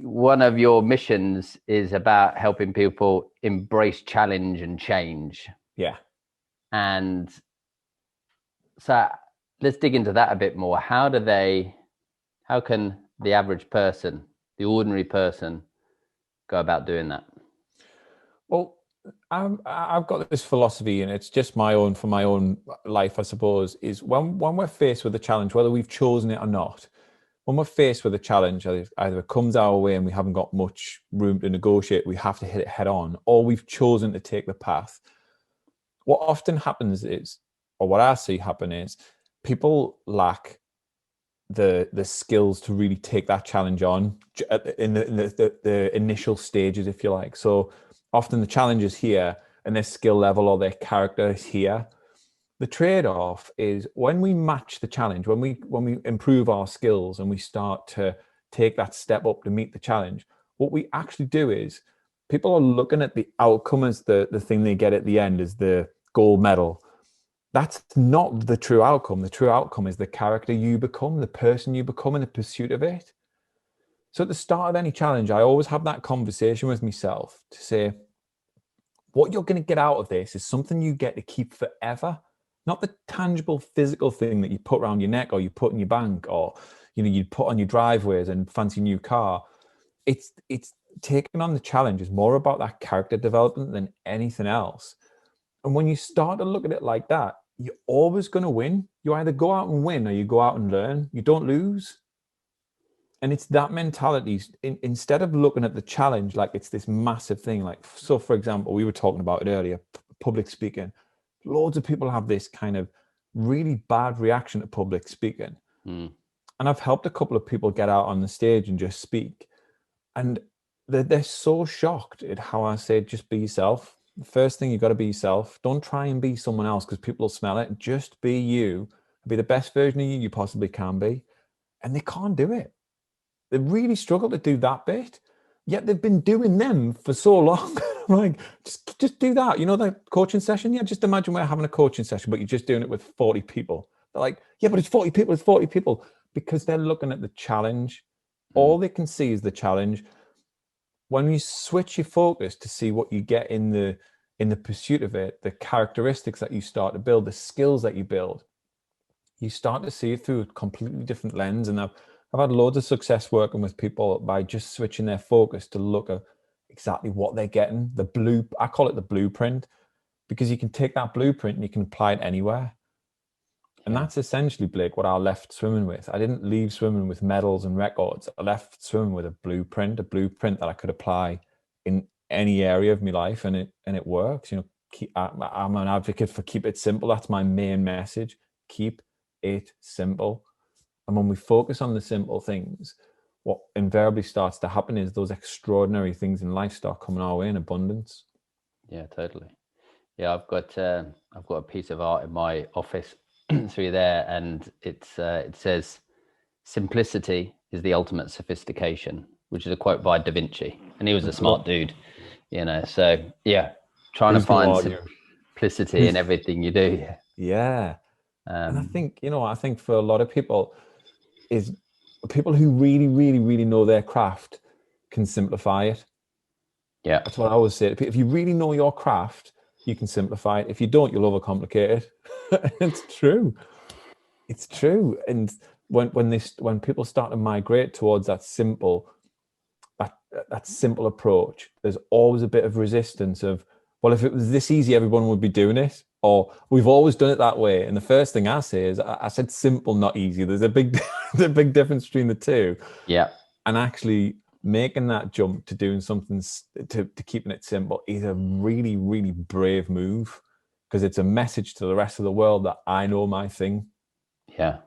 one of your missions is about helping people embrace challenge and change. Yeah. And so let's dig into that a bit more. How can the average person, the ordinary person, go about doing that? Well, I've got this philosophy, and it's just my own, for my own life, I suppose, is when we're faced with a challenge, whether we've chosen it or not, when we're faced with a challenge, either it comes our way and we haven't got much room to negotiate, we have to hit it head on, or we've chosen to take the path. What often happens is, or what I see happen is, people lack the skills to really take that challenge on in the initial stages, if you like. So often the challenge is here and their skill level or their character is here. The trade-off is when we match the challenge, when we improve our skills and we start to take that step up to meet the challenge, what we actually do is people are looking at the outcome as the thing they get at the end, as the gold medal. That's not the true outcome. The true outcome is the character you become, the person you become in the pursuit of it. So at the start of any challenge, I always have that conversation with myself to say, what you're going to get out of this is something you get to keep forever, not the tangible physical thing that you put around your neck or you put in your bank or you put on your driveways and fancy new car. It's taking on the challenge is more about that character development than anything else. And when you start to look at it like that, you're always going to win. You either go out and win or you go out and learn. You don't lose. And it's that mentality. Instead of looking at the challenge like it's this massive thing, like, so for example, we were talking about it earlier, public speaking. Loads of people have this kind of really bad reaction to public speaking. And I've helped a couple of people get out on the stage and just speak. And they're so shocked at how I say, just be yourself. The first thing, you've got to be yourself. Don't try and be someone else because people will smell it. Just be you. Be the best version of you you possibly can be. And they can't do it. They really struggle to do that bit. Yet they've been doing them for so long. I'm like, just do that. You know, that coaching session? Yeah, just imagine we're having a coaching session, but you're just doing it with 40 people. They're like, yeah, but it's 40 people. It's 40 people. Because they're looking at the challenge. All they can see is the challenge. When you switch your focus to see what you get in the pursuit of it, the characteristics that you start to build, the skills that you build, you start to see it through a completely different lens. And I've had loads of success working with people by just switching their focus to look at exactly what they're getting. I call it the blueprint, because you can take that blueprint and you can apply it anywhere. And that's essentially, Blake, what I left swimming with. I didn't leave swimming with medals and records. I left swimming with a blueprint that I could apply in any area of my life, and it works. You know, I'm an advocate for keep it simple. That's my main message. Keep it simple. And when we focus on the simple things, what invariably starts to happen is those extraordinary things in life start coming our way in abundance. Yeah, totally. Yeah, I've got a piece of art in my office through there, and it says, "Simplicity is the ultimate sophistication," which is a quote by Da Vinci, and he was a smart dude, you know. So yeah, trying to find simplicity in everything you do. Yeah. And I think for a lot of people, is people who really, really, really know their craft can simplify it. Yeah, that's what I always say. If you really know your craft, you can simplify it. If you don't, you'll overcomplicate it. It's true. It's true. And when people start to migrate towards that simple approach, there's always a bit of resistance of, well, if it was this easy, everyone would be doing it, or we've always done it that way. And the first thing I say is, I said simple, not easy. There's a big difference between the two. Yeah. And actually making that jump to doing something to keeping it simple is a really, really brave move, because it's a message to the rest of the world that I know my thing. Yeah.